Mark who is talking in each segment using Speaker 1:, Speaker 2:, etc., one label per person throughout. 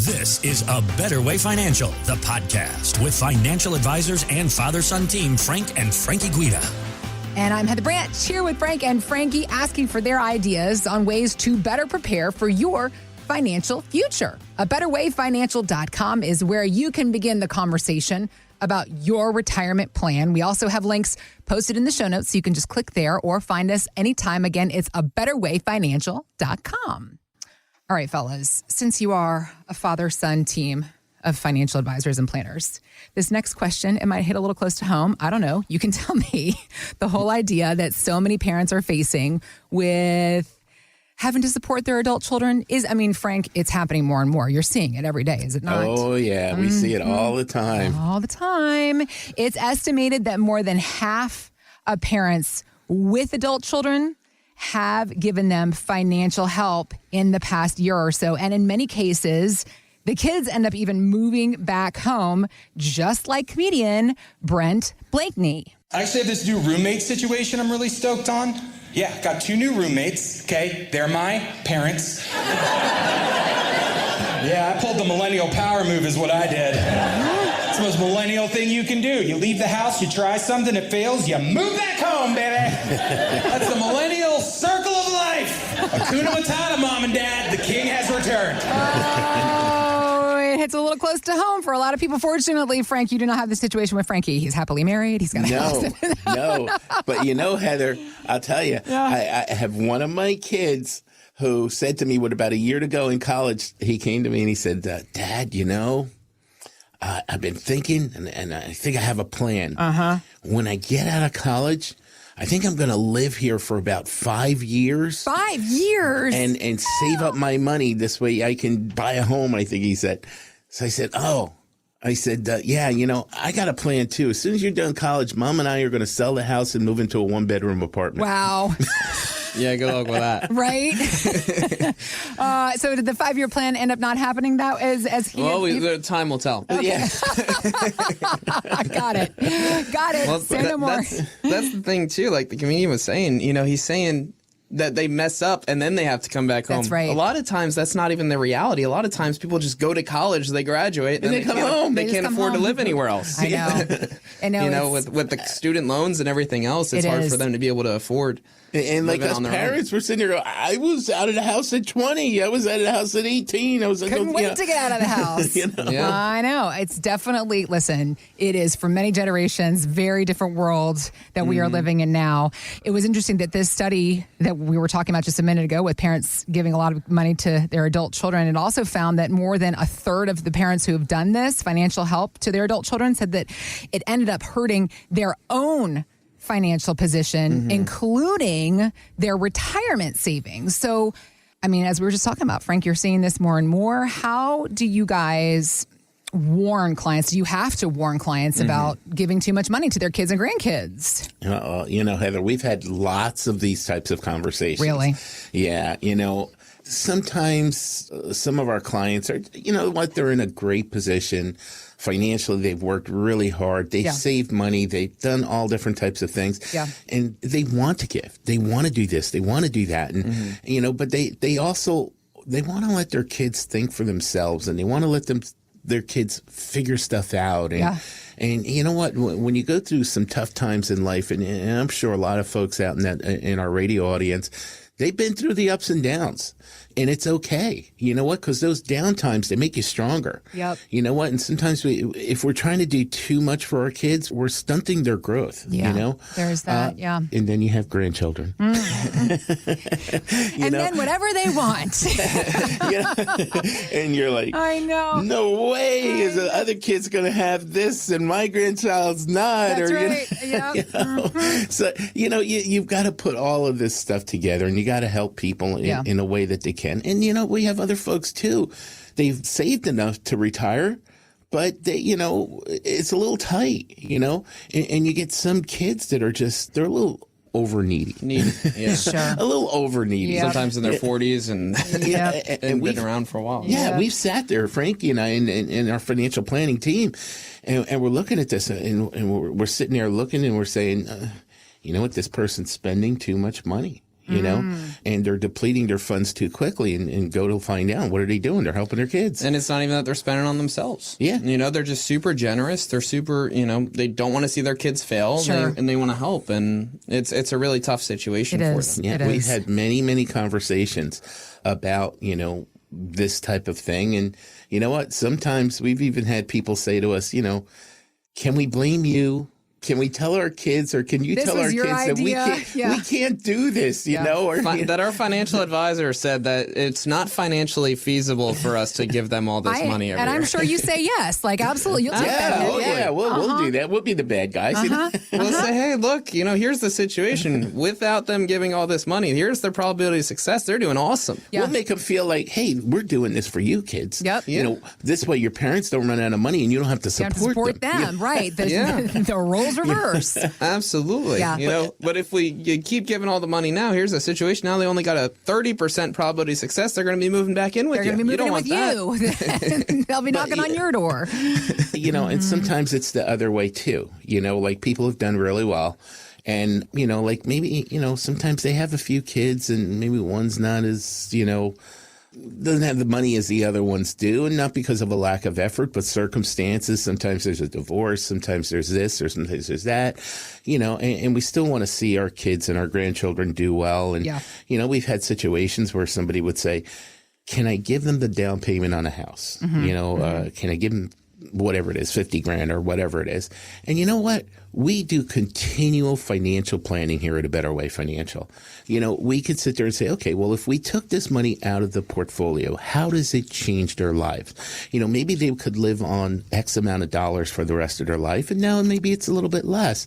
Speaker 1: This is A Better Way Financial, the podcast with financial advisors and father-son team Frank and Frankie Guida.
Speaker 2: And I'm Heather Branch here with Frank and Frankie, asking for their ideas on ways to better prepare for your financial future. ABetterWayFinancial.com is where you can begin the conversation about your retirement plan. We also have links posted in the show notes, so you can just click there or find us anytime. Again, it's ABetterWayFinancial.com. All right, fellas, since you are a father-son team of financial advisors and planners, this next question, it might hit a little close to home. I don't know. You can tell me. The whole idea that so many parents are facing with having to support their adult children is, Frank, it's happening more and more. You're seeing it every day, is it not?
Speaker 3: Oh, yeah. We see it all the time.
Speaker 2: All the time. It's estimated that more than half of parents with adult children have given them financial help in the past year or so. And in many cases, the kids end up even moving back home, just like comedian Brent Blakeney.
Speaker 4: I actually have this new roommate situation I'm really stoked on. Yeah, got 2 new roommates, okay? They're my parents. Yeah, I pulled the millennial power move is what I did. It's the most millennial thing you can do. You leave the house, you try something, it fails, you move back home, baby. That's the millennial circle of life. Hakuna Matata, Mom and Dad. The king has returned.
Speaker 2: Oh, it hits a little close to home for a lot of people. Fortunately, Frank, you do not have the situation with Frankie. He's happily married. He's got a house.
Speaker 3: No. But Heather, I'll tell you, I have one of my kids who said to me, about a year to go in college, he came to me and he said, Dad, I've been thinking and I think I have a plan. When I get out of college, I think I'm going to live here for about 5 years.
Speaker 2: 5 years?
Speaker 3: And save up my money. This way I can buy a home, I think he said. So I said, I got a plan too. As soon as you're done college, Mom and I are going to sell the house and move into a 1-bedroom apartment.
Speaker 2: Wow.
Speaker 5: Yeah, good luck with that.
Speaker 2: Right? So did the 5-year plan end up not happening as he...
Speaker 5: Well, the time will tell.
Speaker 2: Okay.
Speaker 3: Yeah.
Speaker 2: Got it.
Speaker 5: Well,
Speaker 2: Say no more.
Speaker 5: That's the thing, too. Like the comedian was saying, he's saying that they mess up and then they have to come back home.
Speaker 2: That's right.
Speaker 5: A lot of times that's not even the reality. A lot of times people just go to college, they graduate, and
Speaker 3: they come home.
Speaker 5: They can't afford to live anywhere else.
Speaker 2: I know.
Speaker 5: With the student loans and everything else, it's hard for them to be able to afford.
Speaker 3: And like us parents, we're sitting there, I was out of the house at 20. I was out of the house at 18.
Speaker 2: Couldn't wait to get out of the house.
Speaker 5: Yeah.
Speaker 2: I know. It's definitely, it is for many generations, very different world that we are living in now. It was interesting that this study that we were talking about just a minute ago with parents giving a lot of money to their adult children, it also found that more than a third of the parents who have done this, financial help to their adult children, said that it ended up hurting their own financial position, including their retirement savings. So, as we were just talking about, Frank, you're seeing this more and more. How do you guys warn clients? Do you have to warn clients about giving too much money to their kids and grandkids?
Speaker 3: Heather, we've had lots of these types of conversations.
Speaker 2: Really?
Speaker 3: Yeah. Sometimes some of our clients are, they're in a great position. Financially, they've worked really hard. They've saved money. They've done all different types of things. Yeah. And they want to give. They want to do this. They want to do that. And, but they also want to let their kids think for themselves, and they want to let their kids figure stuff out. And you know what? When you go through some tough times in life, and I'm sure a lot of folks out in our radio audience, they've been through the ups and downs. And it's okay. You know what? Because those down times, they make you stronger.
Speaker 2: Yep.
Speaker 3: You know what? And sometimes if we're trying to do too much for our kids, we're stunting their growth.
Speaker 2: Yeah. There's that.
Speaker 3: And then you have grandchildren.
Speaker 2: And then whatever they want.
Speaker 3: And you're like,
Speaker 2: I know.
Speaker 3: No way is the other kid's going to have this and my grandchild's not.
Speaker 2: That's right. Yep.
Speaker 3: So, you've got to put all of this stuff together, and you got to help people in a way that they can. And, we have other folks too. They've saved enough to retire, but they, it's a little tight, and you get some kids that are they're a little over needy.
Speaker 5: Yeah.
Speaker 2: Sure.
Speaker 3: A little over needy.
Speaker 5: Yeah. Sometimes in their 40s and been around for a while.
Speaker 3: Yeah, we've sat there, Frankie and I, and our financial planning team, and we're looking at this, and we're sitting there looking, and we're saying, you know what, this person's spending too much money. you know, and they're depleting their funds too quickly and go to find out what are they doing? They're helping their kids.
Speaker 5: And it's not even that they're spending on themselves.
Speaker 3: Yeah.
Speaker 5: You know, they're just super generous. They're super, you know, they don't want to see their kids fail and they want to help. And it's a really tough situation for them.
Speaker 3: Yeah, we've had many conversations about, you know, this type of thing. And you know what? Sometimes we've even had people say to us, you know, can we blame you? Can we tell our kids, or can you tell our kids that we can't do this, you know? Or,
Speaker 5: that our financial advisor said that it's not financially feasible for us to give them all this money every year.
Speaker 2: And I'm sure you say yes, like absolutely. You'll take that.
Speaker 3: We'll do that. We'll be the bad guys. You know?
Speaker 5: We'll say, hey, look, you know, here's the situation. Without them giving all this money, here's their probability of success. They're doing awesome.
Speaker 3: We'll make them feel like, hey, we're doing this for you kids. You know, this way your parents don't run out of money and you don't have to support them.
Speaker 2: Right. The roles reverse.
Speaker 5: Absolutely.
Speaker 2: Yeah.
Speaker 5: You know, but if you keep giving all the money now, here's the situation. Now they only got a 30% probability of success. They're going to be moving back in with you.
Speaker 2: They're going to be moving
Speaker 5: in
Speaker 2: with you. They'll be knocking on your door.
Speaker 3: You know, and sometimes it's the other way too. You know, like people have done really well. And, you know, like maybe, you know, sometimes they have a few kids and maybe one's not as, you know, doesn't have the money as the other ones do, and not because of a lack of effort, but circumstances. Sometimes there's a divorce, sometimes there's this, or sometimes there's that, you know, and we still want to see our kids and our grandchildren do well. And, you know, we've had situations where somebody would say, can I give them the down payment on a house? You know, can I give them whatever it is, 50 grand or whatever it is? And you know what? We do continual financial planning here at A Better Way Financial. You know, we could sit there and say, okay, well, if we took this money out of the portfolio, how does it change their lives? You know, maybe they could live on X amount of dollars for the rest of their life, and now maybe it's a little bit less.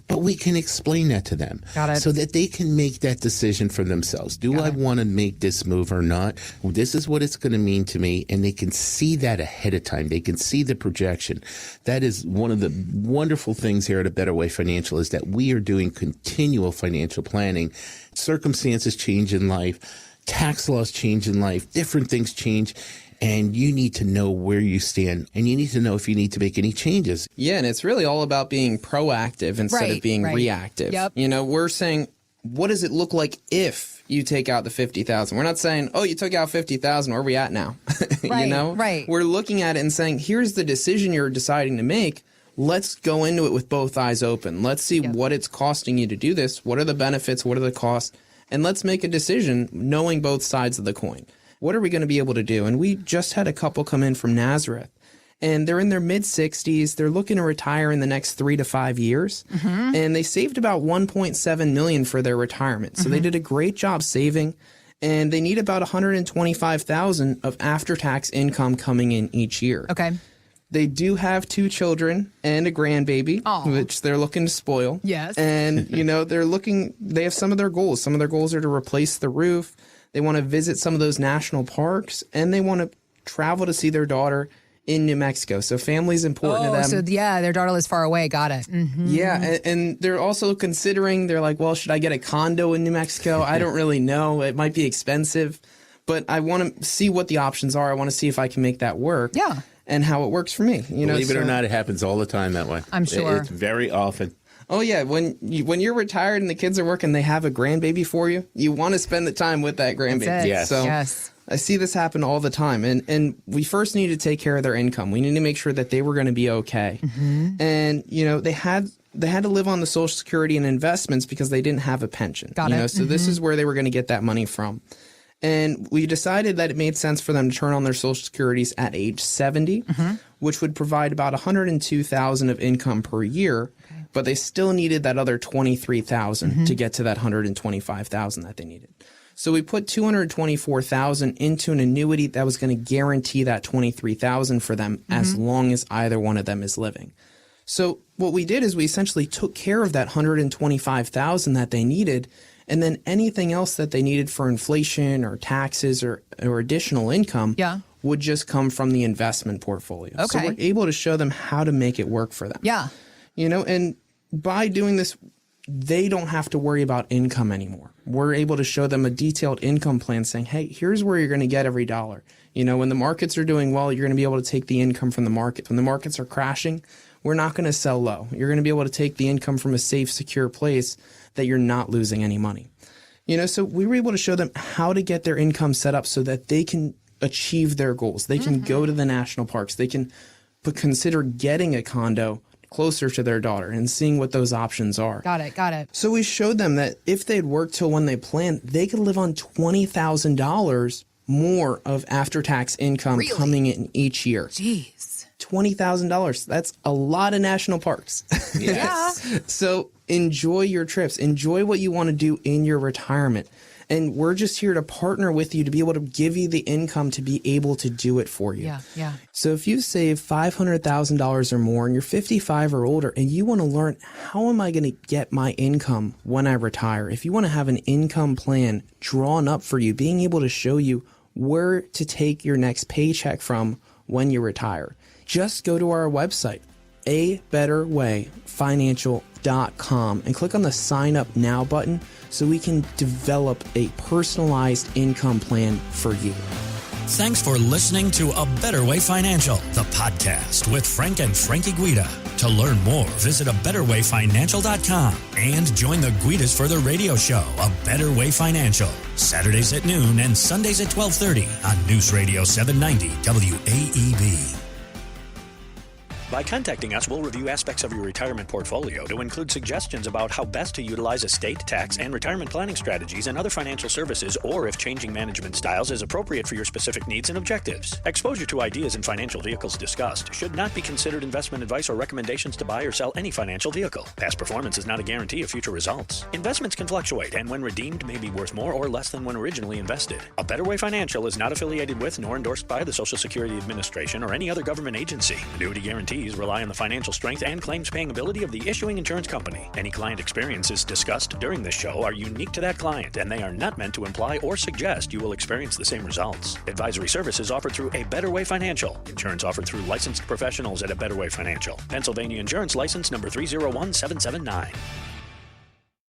Speaker 3: But we can explain that to them so that they can make that decision for themselves. Do I want to make this move or not? Well, this is what it's going to mean to me. And they can see that ahead of time. They can see the projection. That is one of the wonderful things here at A Better Way Financial, is that we are doing continual financial planning. Circumstances change in life. Tax laws change in life. Different things change. And you need to know where you stand, and you need to know if you need to make any changes.
Speaker 5: Yeah, and it's really all about being proactive instead of being reactive. You know, we're saying, what does it look like if you take out the 50,000? We're not saying, oh, you took out 50,000, where are we at now? You know? We're looking at it and saying, here's the decision you're deciding to make. Let's go into it with both eyes open. Let's see what it's costing you to do this. What are the benefits? What are the costs? And let's make a decision knowing both sides of the coin. What are we going to be able to do? And we just had a couple come in from Nazareth, and they're in their mid-60s. They're looking to retire in the next 3 to 5 years, and they saved about $1.7 million for their retirement. So they did a great job saving, and they need about $125,000 of after-tax income coming in each year. They do have 2 children and a grandbaby, which they're looking to spoil. And, you know, they have some of their goals. Some of their goals are to replace the roof. They want to visit some of those national parks, and they want to travel to see their daughter in New Mexico. So family's important to them.
Speaker 2: So their daughter lives far away. Got it.
Speaker 5: Yeah, and they're also considering, they're like, well, should I get a condo in New Mexico? I don't really know. It might be expensive, but I want to see what the options are. I want to see if I can make that work. And how it works for me. You know,
Speaker 3: believe it or not, it happens all the time that way.
Speaker 2: I'm sure.
Speaker 3: It's very often.
Speaker 5: Oh, yeah. When you're retired and the kids are working, they have a grandbaby for you. You want to spend the time with that grandbaby.
Speaker 3: Yes.
Speaker 5: So I see this happen all the time. And we first need to take care of their income. We need to make sure that they were going to be okay. And, you know, they had to live on the Social Security and investments because they didn't have a pension. So this is where they were going to get that money from. And we decided that it made sense for them to turn on their Social Securities at age 70, which would provide about $102,000 of income per year. But they still needed that other $23,000 to get to that $125,000 that they needed. So we put $224,000 into an annuity that was going to guarantee that $23,000 for them as long as either one of them is living. So what we did is we essentially took care of that $125,000 that they needed, and then anything else that they needed for inflation or taxes or additional income would just come from the investment portfolio. So we're able to show them how to make it work for them. You know, and by doing this, they don't have to worry about income anymore. We're able to show them a detailed income plan saying, hey, here's where you're going to get every dollar. You know, when the markets are doing well, you're going to be able to take the income from the market. When the markets are crashing, we're not going to sell low. You're going to be able to take the income from a safe, secure place that you're not losing any money. So we were able to show them how to get their income set up so that they can achieve their goals. They can go to the national parks. They can consider getting a condo closer to their daughter and seeing what those options are.
Speaker 2: Got it.
Speaker 5: So we showed them that if they'd worked till when they planned, they could live on $20,000 more of after-tax income coming in each year.
Speaker 2: Jeez.
Speaker 5: $20,000. That's a lot of national parks.
Speaker 3: Yes.
Speaker 2: Yeah.
Speaker 5: So enjoy your trips. Enjoy what you want to do in your retirement. And we're just here to partner with you to be able to give you the income to be able to do it for you.
Speaker 2: Yeah.
Speaker 5: So if you save $500,000 or more and you're 55 or older and you want to learn how am I going to get my income when I retire, if you want to have an income plan drawn up for you, being able to show you where to take your next paycheck from when you retire, just go to our website, abetterwayfinancial.com, and click on the sign up now button so we can develop a personalized income plan for you.
Speaker 1: Thanks for listening to A Better Way Financial, the podcast with Frank and Frankie Guida. To learn more, visit abetterwayfinancial.com and join the Guidas for the radio show, A Better Way Financial, Saturdays at noon and Sundays at 12:30 on News Radio 790 WAEB. By contacting us, we'll review aspects of your retirement portfolio to include suggestions about how best to utilize estate, tax, and retirement planning strategies and other financial services, or if changing management styles is appropriate for your specific needs and objectives. Exposure to ideas and financial vehicles discussed should not be considered investment advice or recommendations to buy or sell any financial vehicle. Past performance is not a guarantee of future results. Investments can fluctuate and when redeemed may be worth more or less than when originally invested. A Better Way Financial is not affiliated with nor endorsed by the Social Security Administration or any other government agency. Annuity guarantees rely on the financial strength and claims paying ability of the issuing insurance company. Any client experiences discussed during this show are unique to that client, and they are not meant to imply or suggest you will experience the same results. Advisory services offered through A Better Way Financial. Insurance offered through licensed professionals at A Better Way Financial. Pennsylvania Insurance License number 301779.